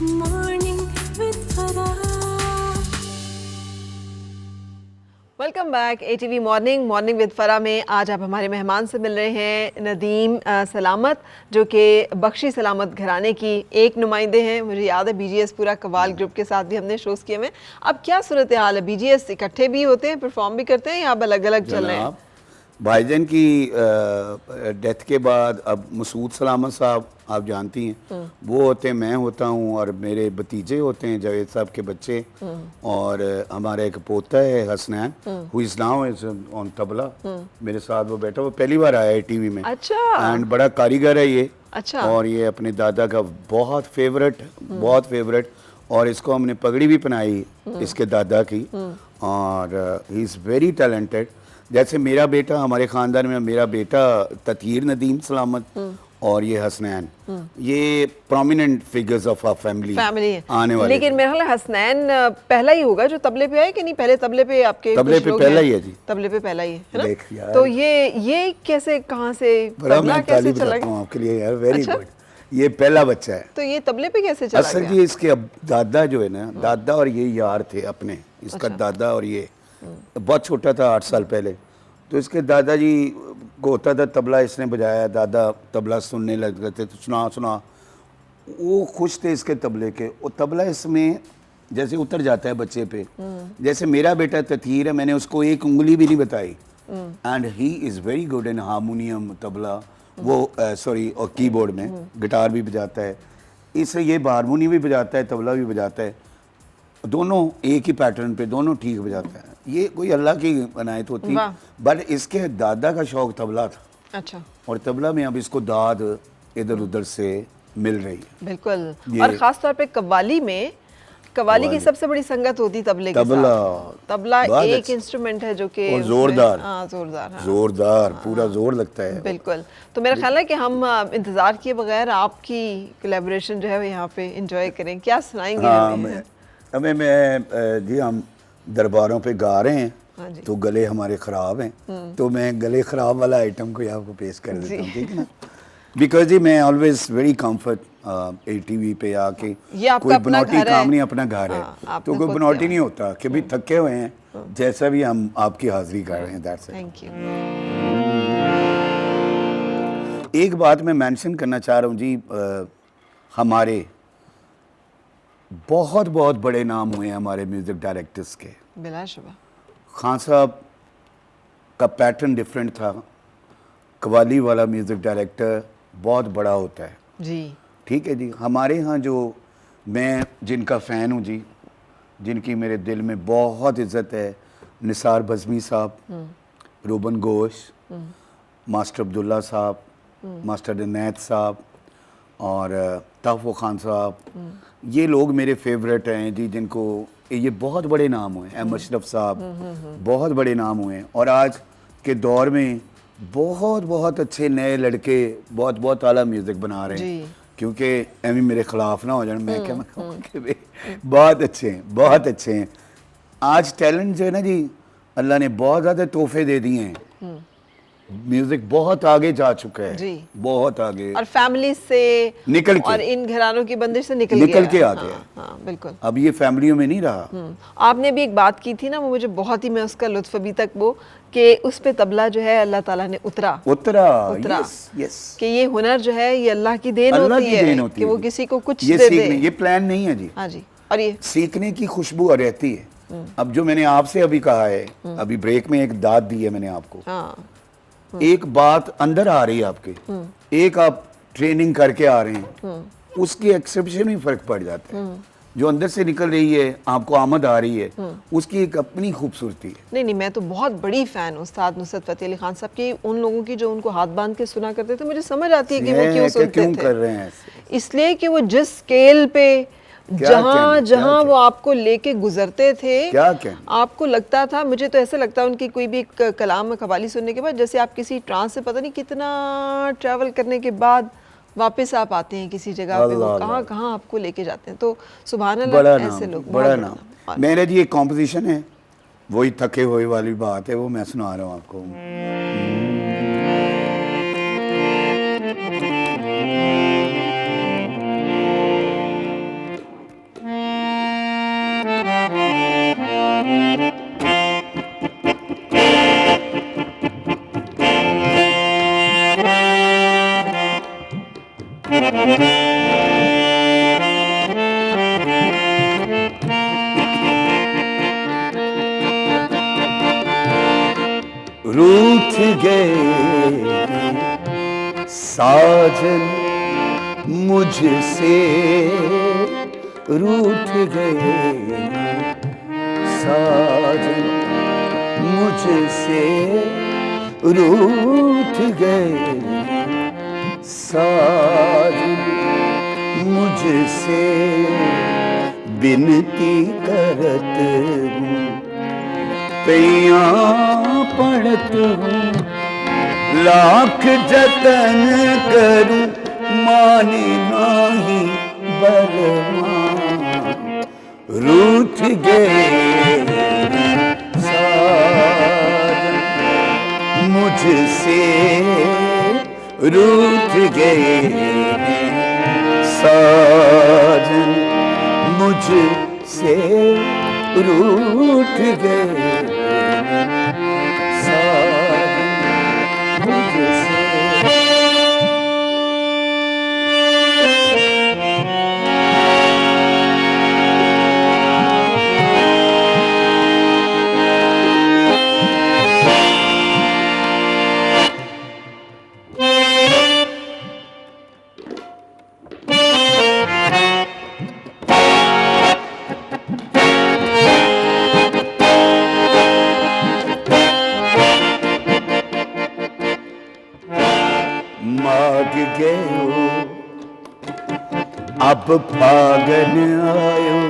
Morning with Farah. Welcome back ATV morning with फरा में आज आप हमारे मेहमान से मिल रहे हैं नदीम सलामत, जो कि बख्शी सलामत घराने की एक नुमाइंदे हैं। मुझे याद है बीजीएस पूरा कवाल ग्रुप के साथ भी हमने शोज़ किए हुए। अब क्या सूरत हाल है, बीजीएस इकट्ठे भी होते हैं, परफॉर्म भी करते हैं, या अब अलग अलग चल रहे हैं? भाईजान की डेथ के बाद अब मसूद सलामत साहब आप जानती हैं, वो होते हैं, मैं होता हूँ और मेरे भतीजे होते हैं जावेद साहब के बच्चे, और हमारा एक पोता है Hasnain, who is now is on tabla मेरे साथ। वो बैठा, वो पहली बार आया है टीवी में। अच्छा। एंड बड़ा कारीगर है ये। अच्छा। और ये अपने दादा का बहुत फेवरेट, और इसको हमने पगड़ी भी पहनाई इसके दादा की, और ही इज़ वेरी टैलेंटेड। जैसे मेरा बेटा, हमारे ख़ानदान में मेरा बेटा ततहीर नदीम सलामत और ये हसनैन, ये prominent figures of our family आने वाले। लेकिन मेरा ख्याल है हसनैन पहला ही होगा जो तबले पे आए, कि नहीं? पहले तबले पे आपके तबले पे पहला ही है जी। तबले पे पहला ही है देख ना? यार। तो ये कैसे, कहाँ से तबला कैसे चला गया आपके लिए यार, वेरी गुड। ये पहला बच्चा है, तो ये तबले पे कैसे चला असल गया? जी इसके अब दादा जो है ना, दादा और ये यार थे अपने, इसका दादा और ये बहुत छोटा था 8 साल पहले, तो इसके दादाजी को होता था तबला, इसने बजाया, दादा तबला सुनने लग गए थे, तो सुना वो खुश थे इसके तबले के। और तबला इसमें जैसे उतर जाता है बच्चे पे, जैसे मेरा बेटा तथीर है, मैंने उसको एक उंगली भी नहीं बताई, and he is very good in harmonium, tabla, वो सॉरी, और कीबोर्ड में गिटार भी बजाता है, इससे ये हारमोनियम भी बजाता है, तबला भी बजाता है, दोनों एक ही पैटर्न पे, दोनों ठीक बजाता है। ये कोई अल्लाह की इनायत होती है। बट इसके दादा का शौक तबला था। अच्छा। और तबला में अब इसको दाद इधर उधर से मिल रही है। बिल्कुल। और ख़ास तौर पे कव्वाली में, कव्वाली की सबसे बड़ी संगत होती तबले के साथ। तबला एक इंस्ट्रूमेंट है जो कि जोरदार पूरा जोर लगता है। बिल्कुल। तो मेरा ख्याल है कि हम इंतज़ार किए बगैर आपकी कोलैबोरेशन जो है यहाँ पे एंजॉय करें। क्या सुनाएंगे हमें? मैं जी, हम दरबारों पे गा रहे हैं, हाँ जी। तो गले हमारे ख़राब हैं, तो मैं गले ख़राब वाला आइटम को आपको पेश कर देता हूँ, ठीक है ना? बिकॉज जी मैं ऑलवेज वेरी कम्फर्ट ATV पे आके, कोई बनौटी काम नहीं, अपना घर है, तो कोई बनौटी नहीं होता कि भी थके हुए हैं, जैसा भी हम आपकी हाजिरी कर रहे हैं। That's it. Thank you. एक बात मैं मेंशन करना चाह रहा हूँ जी, हमारे बहुत बड़े नाम हुए हैं हमारे म्यूज़िक डायरेक्टर्स के। बिलाशुबा। खान साहब का पैटर्न डिफरेंट था, कव्वाली वाला म्यूज़िक डायरेक्टर बहुत बड़ा होता है जी। ठीक है जी। हमारे यहाँ जो, मैं जिनका फ़ैन हूँ जी, जिनकी मेरे दिल में बहुत इज़्ज़त है, निसार बज़मी साहब, रूबन घोष, मास्टर अब्दुल्ला साहब, मास्टर इनायत साहब और तहफ़्फ़ुज़ खान साहब, ये लोग मेरे फेवरेट हैं जी, जिनको ये बहुत बड़े नाम हुए। अहमद अशरफ साहब, बहुत बड़े नाम हुए हैं। और आज के दौर में बहुत अच्छे नए लड़के बहुत आला म्यूज़िक बना रहे हैं, क्योंकि एमी मेरे ख़िलाफ़ ना हो जाए, मैं क्या, मैं बहुत अच्छे हैं। आज टैलेंट जो है ना जी, अल्लाह ने बहुत ज़्यादा तोहफे दे दिए हैं, म्यूजिक बहुत आगे जा चुका है जी, बहुत आगे, और फैमिली से निकल के, और इन घरानों की बंदिश से निकल के आ गया। हाँ, बिल्कुल। अब ये फैमिलियों में नहीं रहा। आपने भी एक बात की थी ना, वो मुझे बहुत ही, मैं उसका लुत्फ अभी तक वो, कि उस पे तबला जो है अल्लाह ताला ने उतरा। यस, कि ये हुनर जो है ये अल्लाह की देन होती है, कि वो किसी को कुछ ये दे दे। दे। ये प्लान नहीं है जी। हाँ जी। और ये सीखने की खुशबू रहती है। अब जो मैंने आपसे अभी कहा है, अभी ब्रेक में एक दाद दी है मैंने आपको, एक बात अंदर आ रही है आपके, एक आप ट्रेनिंग करके आ रहे हैं, उसकी एक्सेप्शन में फर्क पड़ जाता है। जो अंदर से निकल रही है, आपको आमद आ रही है, उसकी एक अपनी खूबसूरती है। नहीं, मैं तो बहुत बड़ी फैन हूँ उस्ताद नुसरत फतेह अली खान साहब की, उन लोगों की जो उनको हाथ बांध के सुना करते थे। मुझे समझ आती है कि वो क्यों सुनते थे, कर रहे हैं ऐसे। इसलिए कि वो जिस स्केल पे जहाँ वो आपको लेके गुजरते थे, आपको लगता था, मुझे तो ऐसे लगता है उनकी कोई भी कलाम कव्वाली सुनने के बाद, जैसे आप किसी ट्रांस से पता नहीं कितना ट्रैवल करने के बाद वापस आप आते हैं किसी जगह पे, वो कहाँ आपको लेके जाते हैं। तो सुभान अल्लाह, ऐसे लोग, बड़ा नाम। मेरे जी एक कॉम्पोजिशन है, वही थके हुए वाली बात है, वो मैं सुना रहा हूँ आपको। गए साजन मुझसे रूठ गए साजन मुझसे रूठ गए साजन मुझसे बिनती करत हूँ पैया पड़त हूँ लाख जतन करूं माने नाही बलमा रूठ गए साजन मुझसे रूठ गए साजन मुझसे रूठ गए साजन मुझसे माग गयो अब फागन आयो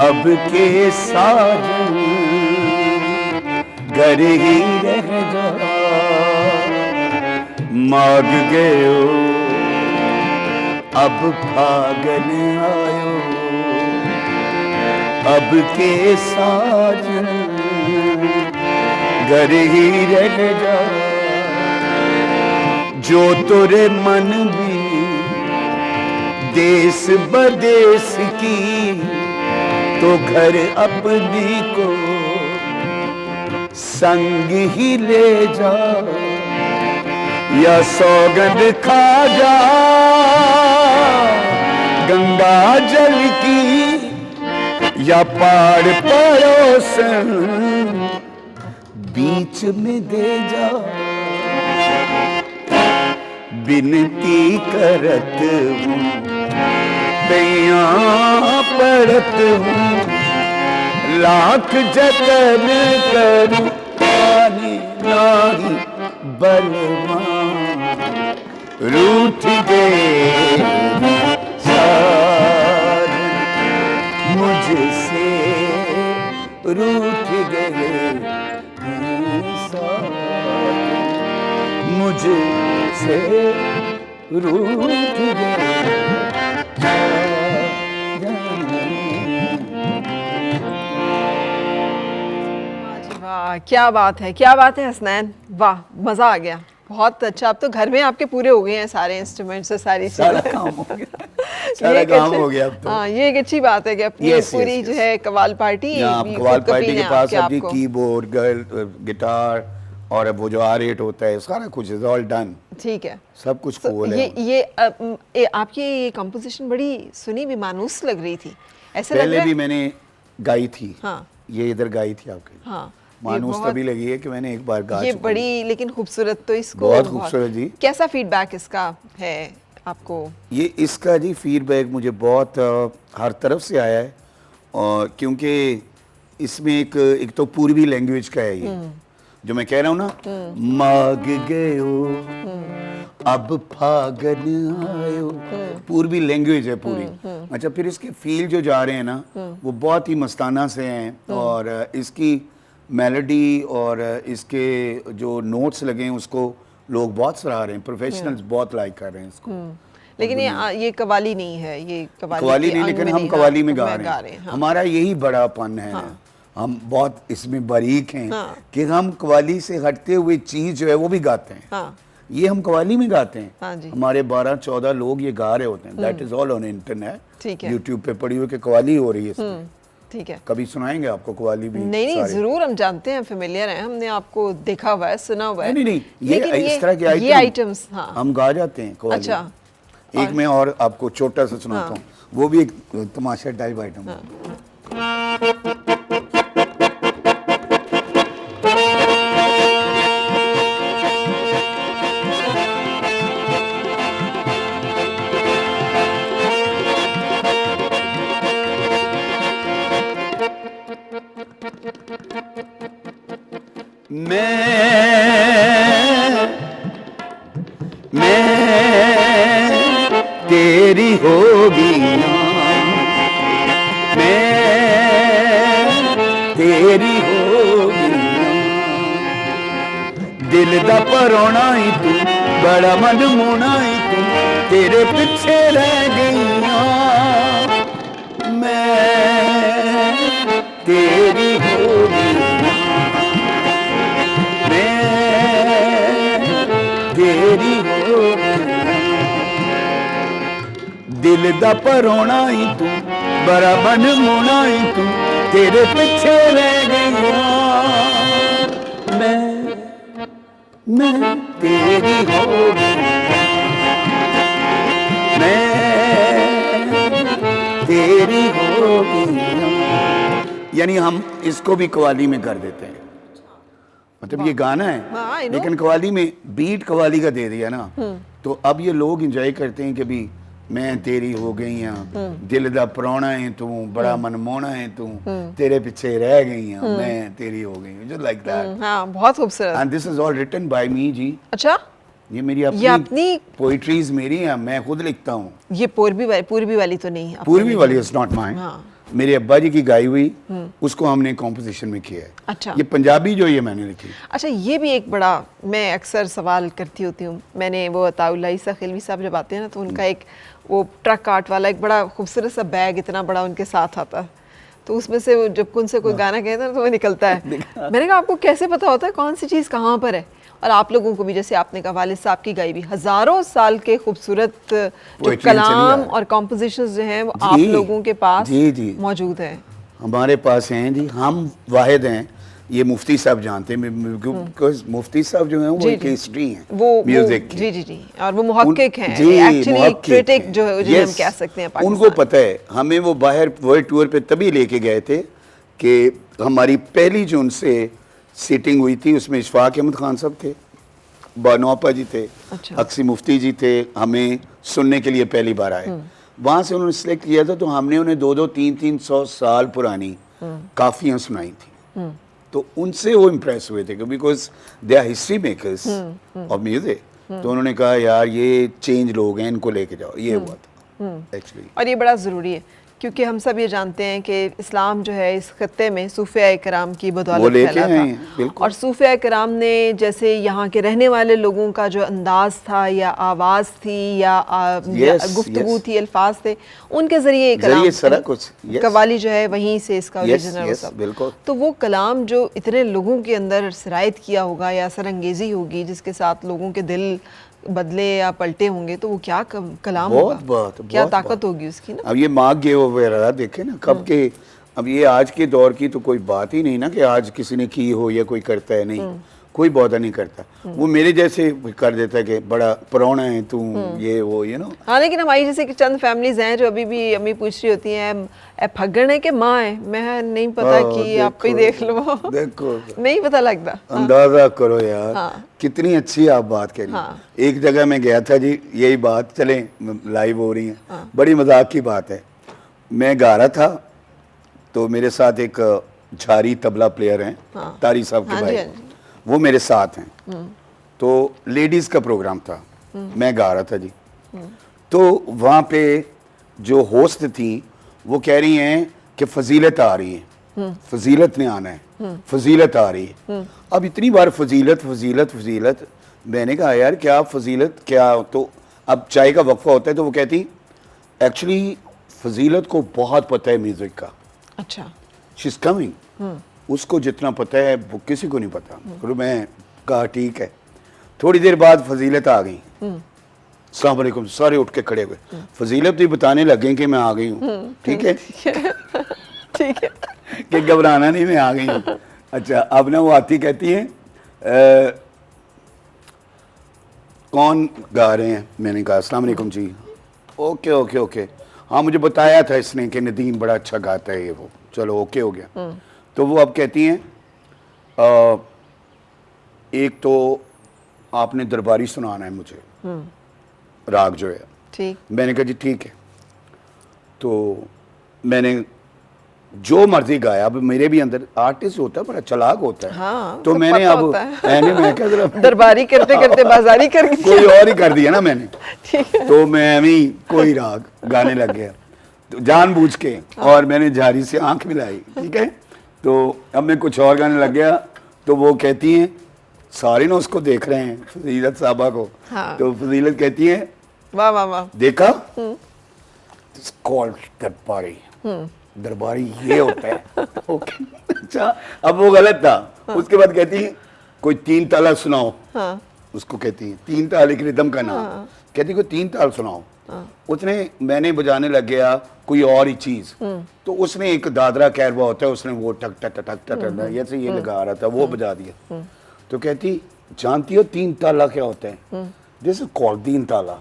अब के साजन घर ही रह जा माग गयो अब फागन आयो अब के साजन घर ही रह जा जो तुरे मन भी देश बदेश की तो घर अपनी को संग ही ले जा या सौगंध खा जा गंगा जल की या पहाड़ पड़ोसन बीच में दे जा बिनती करत हूँ पैया पड़त हूँ लाख जतन करूं पानी नाही बलमा रूठ गए साजन मुझसे रूठ गए साजन मुझसे रूठ गए वाह क्या बात है हसनैन, वाह मज़ा आ गया, बहुत अच्छा। अब तो घर में आपके पूरे हो गए हैं सारे इंस्ट्रूमेंट्स से सारी सारा काम हो गया, सारा काम हो गया अब तो। हाँ ये एक अच्छी बात है कि अपनी पूरी जो है कवाल पार्टी कवाल पार्टी के पास अभी कीबोर्ड गिटार और वो जो R8 होता है सारा कुछ इज ऑल डन, ठीक है, सब कुछ कूल है। ये आपकी ये कंपोजिशन बड़ी सुनी भी मानूस लग रही थी, ऐसे पहले भी मैंने गाई थी। हाँ ये इधर गाई थी आपके। हाँ मानूस तभी लगी है कि मैंने एक बार गा ये बड़ी लेकिन खूबसूरत, तो इसको बहुत खूबसूरत जी। कैसा फीडबैक इसका है आपको? ये इसका जी फीडबैक मुझे बहुत हर तरफ से आया है, और क्योंकि इसमें एक तो पूर्वी लैंग्वेज का है ये जो मैं कह रहा हूँ ना, माग गयो अब फागन आयो, पूर्वी लैंग्वेज है पूरी। अच्छा फिर इसके फील जो जा रहे हैं ना वो बहुत ही मस्ताना से हैं, और इसकी मेलोडी और इसके जो नोट्स लगे हैं उसको लोग बहुत सराह रहे हैं, प्रोफेशनल्स बहुत लाइक कर रहे हैं इसको। लेकिन ये कवाली नहीं है, ये कवाली नहीं, लेकिन हम कवाली में गा रहे हैं। हमारा यही बड़ापन है, हम बहुत इसमें बारीक हैं कि हम कवाली से हटते हुए चीज जो है वो भी गाते हैं। ये हम कवाली में गाते हैं, हमारे 12-14 लोग ये गा रहे होते हैं, that is all on internet, YouTube पे पड़ी हुई कि कवाली हो रही है इसमें। ठीक है, कभी सुनाएंगे आपको कवाली भी? नहीं जरूर, हम जानते हैं, फेमिलियर हैं, हमने आपको देखा हुआ है, सुना हुआ है। नहीं ये इस तरह के आइटम्स हम गा जाते हैं कवाली। अच्छा, एक मैं और आपको छोटा सा सुनाता हूँ, वो भी एक तमाशा टाइप आइटम है। मैं तेरी होगी मैं तेरी होगी दिल दा परोना ही तू बड़ा मन मोना ही तू तेरे पीछे रह गई मैं तेरी होगी मैं तेरी होगी दिल दा परोना ही तू बड़ा मन मोना ही तू तेरे पीछे रह गई मैं तेरी होगी मैं तेरी होगी यानी हम इसको भी कव्वाली में कर देते हैं मतलब ये गाना है लेकिन कव्वाली में बीट कव्वाली का दे दिया ना तो अब ये लोग एंजॉय करते हैं कि भी मैं तेरी हो गई हाँ दिल दा परोना है तू बड़ा मनमोना है तू तेरे पीछे रह गई हाँ मैं तेरी हो गई हूँ लाइक दैट हाँ बहुत खूबसूरत and this is all written by me जी अच्छा ये मेरी अपनी पोइट्रीज मेरी हैं मैं खुद लिखता हूँ ये पूर्वी वाली तो नहीं पूर्वी वाली इज नॉट माइन मेरे अब्बा जी की गाई हुई उसको हमने कॉम्पोजिशन में किया है अच्छा ये पंजाबी जो ये मैंने लिखी अच्छा ये भी एक बड़ा मैं अक्सर सवाल करती होती हूँ मैंने वो अताउल्लाह ईसा खिलवी साहब जब आते हैं ना तो उनका एक वो ट्रक आर्ट वाला एक बड़ा खूबसूरत सा बैग इतना बड़ा उनके साथ आता है तो उसमें से जब उनसे कोई गाना कहता है तो वो निकलता है मैंने कहा आपको कैसे पता होता है कौन सी चीज़ कहाँ पर है और आप लोगों को भी जैसे आपने कहा वालिद साहब की गाई भी हज़ारों साल के खूबसूरत जो कलाम और कॉम्पोजिशंस जो हैं वो आप लोगों के पास मौजूद हैं हमारे पास हैं जी हम वाहिद हैं ये मुफ्ती साहब जानते हैं बिकॉज मुफ्ती साहब जो हैं वो एक हिस्ट्री हैं वो म्यूजिक की जी और वो मुहक्किक हैं एक्चुअली क्रिटिक जो जिन्हें हम कह सकते हैं पाकिस्तान उनको पता है हमें वो बाहर वर्ल्ड टूर पे तभी लेके गए थे कि हमारी पहली जो उनसे सीटिंग हुई थी उसमें इशफाक अहमद खान साहब थे बानोपा जी थे अक्सी मुफ्ती जी थे हमें सुनने के लिए पहली बार आए वहाँ से उन्होंने सिलेक्ट किया था तो हमने उन्हें 200-300 साल पुरानी काफियाँ सुनाई थी तो उनसे वो इम्प्रेस हुए थे because they our history makers of music तो उन्होंने कहा यार ये चेंज लोग हैं इनको लेके जाओ ये हुआ था एक्चुअली और ये बड़ा ज़रूरी है क्योंकि हम सब ये जानते हैं कि इस्लाम जो है इस खत्ते में सूफिया कराम की बदौलत फैला था और सूफिया कराम ने जैसे यहाँ के रहने वाले लोगों का जो अंदाज था या आवाज़ थी या गुफ्तगू थी अल्फाज थे उनके ज़रिए कव्वाली जो है वहीं से इसका ओरिजिनल सब तो वो कलाम जो इतने लोगों के अंदर सरायत किया होगा या असरअंगेज़ी होगी जिसके साथ लोगों के दिल बदले या पलटे होंगे तो वो क्या कलाम होगा क्या ताकत होगी उसकी ना अब ये मांगे वगैरह देखे ना कब के अब ये आज के दौर की तो कोई बात ही नहीं ना कि आज किसी ने की हो या कोई करता है नहीं कोई बहुत नहीं करता वो मेरे जैसे कर देता है कि बड़ा पुराना है तू ये वो यू नो हाँ लेकिन हमारी जैसे कि चंद फैमिलीज हैं जो अभी भी अम्मी पूछ रही होती हैं फगड़ है कि माँ है मैं नहीं पता कि आप ही देख लो देखो नहीं पता लगता अंदाजा करो यार कितनी अच्छी आप बात कह रही एक जगह मैं गया था जी यही बात चले लाइव हो रही है बड़ी मजाक की बात है मैं गा रहा था तो मेरे साथ एक झारी तबला प्लेयर हैं तारी साहब के भाई वो मेरे साथ हैं तो लेडीज़ का प्रोग्राम था मैं गा रहा था जी तो वहाँ पे जो होस्ट थी वो कह रही हैं कि फजीलत आ रही है फजीलत ने आना है फजीलत आ रही है अब इतनी बार फजीलत फजीलत फजीलत मैंने कहा यार क्या फजीलत क्या तो अब चाय का वक्फा होता है तो वो कहती एक्चुअली फजीलत को बहुत पता है म्यूजिक का अच्छा शी इज कमिंग उसको जितना पता है वो किसी को नहीं पता तो मैं कहा ठीक है थोड़ी देर बाद फजीलत आ गई अस्सलाम वालेकुम सारे उठ के खड़े हुए फजीलत भी बताने लगे कि मैं आ गई हूँ ठीक है ठीक है कि घबराना नहीं मैं आ गई हूँ अच्छा अब ना वो आती कहती है कौन गा रहे हैं मैंने कहा अस्सलाम वालेकुम जी ओके ओके ओके हाँ मुझे बताया था इसने कि नदीम बड़ा अच्छा गाता है ये वो चलो ओके हो गया तो वो अब कहती हैं एक तो आपने दरबारी सुनाना है मुझे राग जो है ठीक मैंने कहा जी ठीक है तो मैंने जो मर्जी गाया। अब मेरे भी अंदर आर्टिस्ट होता है बड़ा चालाक होता है। हाँ, तो सब मैंने पता अब होता है। मैं क्या जरा दरबारी करते करते बाजारी कर दिया। कोई और ही कर दिया ना मैंने। तो मैं भी कोई राग गाने लग गया तो जानबूझ के, और मैंने झारी से आंख मिलाई, ठीक है। तो अब मैं कुछ और गाने लग गया तो वो कहती हैं, सारे ना उसको देख रहे हैं फजीलत साहबा को। हाँ। तो फजीलत कहती है, वाह वाह वाह, देखा, कॉल्ड दरबारी, दरबारी ये होता है। ओके, अच्छा, अब वो गलत था। उसके बाद कहती है कोई 3 ताला सुनाओ। हाँ। उसको कहती है 3 ताल, एक रिदम का नाम। कहती कोई 3 ताल सुनाओ। उसने, मैंने बजाने लग गया कोई और ही चीज, तो उसने एक दादरा कैरवा होता है, उसने वो टक टक टक टक टक ऐसे ये लगा रहा था, वो बजा दिया। तो कहती जानती हो 3 ताला क्या होता है? दिस इज कॉल्ड 3 ताला।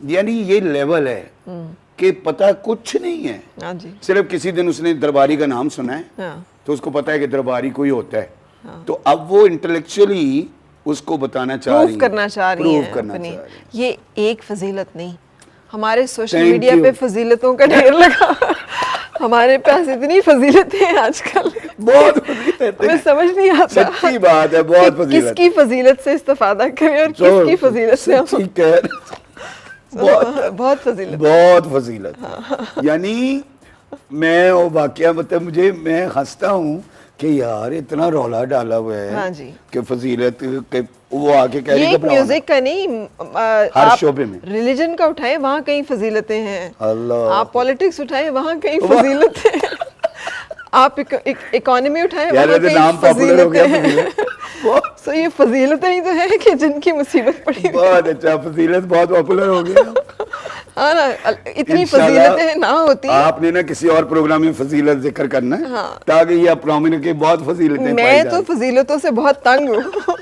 यानी ये लेवल है कि पता कुछ नहीं है। हाँ जी। सिर्फ किसी दिन उसने दरबारी का नाम सुना है, हाँ। तो उसको पता है कि दरबारी कोई होता है। तो अब वो इंटेलेक्चुअली उसको बताना चाह रही है, प्रूफ करना चाह रही प्रूफ हैं करना अपनी। चाह रही ये एक फजीलत नहीं, हमारे सोशल Thank मीडिया you. पे फजीलतों का ढेर लगा। हमारे पास इतनी फजीलतें हैं आजकल, बहुत फजीलत हमें है। समझ नहीं आता सच्ची बात है, बहुत कि फजीलत। किसकी फजीलत से इस्तेफादा करें और तो किसकी फजीलत से हम। सच्ची कह रहे- बहुत बहुत फजीलत। बहुत फजीलत। यानी मैं वो वाकया, मतलब मुझे, मैं हंसता हूँ कि यार इतना रौला डाला हुआ है। हाँ जी। कि फजीलत के वो आके कह ये रही एक म्यूजिक का नहीं, हर आप शोबे में। रिलीजन का उठाए वहाँ कई फजीलतें हैं। अल्लाह। आप पॉलिटिक्स उठाए वहाँ कई फजीलतें हैं। आप इकोनॉमी उठाए यार वहाँ तो कई नाम पॉपुलर हो गया फजीलतें हैं। बहुत सो ये फजीलतें ही तो है कि जिनकी मुसीबत पड़ी हुई है। बहुत अच्छा, फजीलत बहुत पॉपुलर हो गया। हाँ ना, इतनी इंशाल्लाह फजीलतें ना होती। आपने ना किसी और प्रोग्राम में फजीलत जिक्र करना है, हाँ। ताकि ये आप प्रोमिनेंट के बहुत फजीलतें पाई मैं तो जाएं। फजीलतों से बहुत तंग हूँ।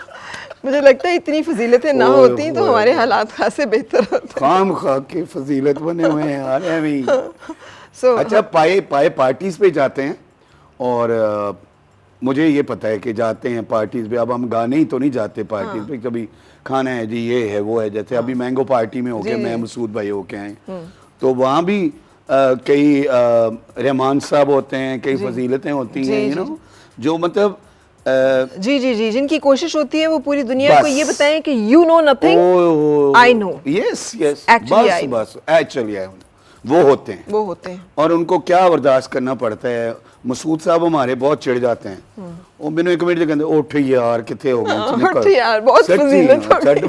मुझे लगता है इतनी फजीलतें ना ओए होती तो होए। हमारे हालात खासे बेहतर होते। खाम खा के फजीलत बने हुए हैं यार ऐਵੇਂ ही। सो अच्छा, पाए पार्टीज पे जाते हैं, और मुझे ये पता है कि जाते हैं पार्टीज पे। अब हम गाने ही तो नहीं जाते पार्टीज पे, कभी खाना है जी, ये है वो है। जैसे अभी मैंगो पार्टी में होके मैं मसूद भाई होके आए, तो वहाँ भी कई रहमान साहब होते हैं, कई फजीलतें होती हैं, यू नो, जो मतलब जी जी जी, जिनकी कोशिश होती है वो पूरी दुनिया को बस। ये बताएं कि you know nothing, I know. Yes yes, Actually I know. बस एक्चुअली वो होते हैं, वो होते हैं। और उनको क्या बर्दाश्त करना पड़ता है। मसूद साहब हमारे बहुत चिढ़ जाते हैं, वो मैंने 1 मिनट कहते उठ यार कितने हो गए, उठ यार, बहुत फजीलत हो गई।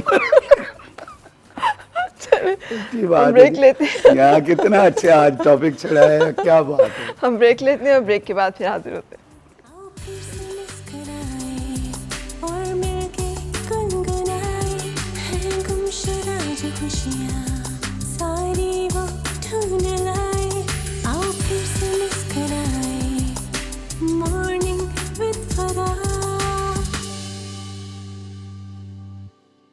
सच्ची बात है। ब्रेक लेते हैं। यार कितना अच्छा आज टॉपिक चला है, क्या बात है। हम ब्रेक लेते हैं और ब्रेक के बाद फिर हाजिर होते हैं। आओ फिर से मुस्कुराए और मिलके गुनगुनाए हैं गुमशुदा जो खुशियाँ सारी वो ढूंढ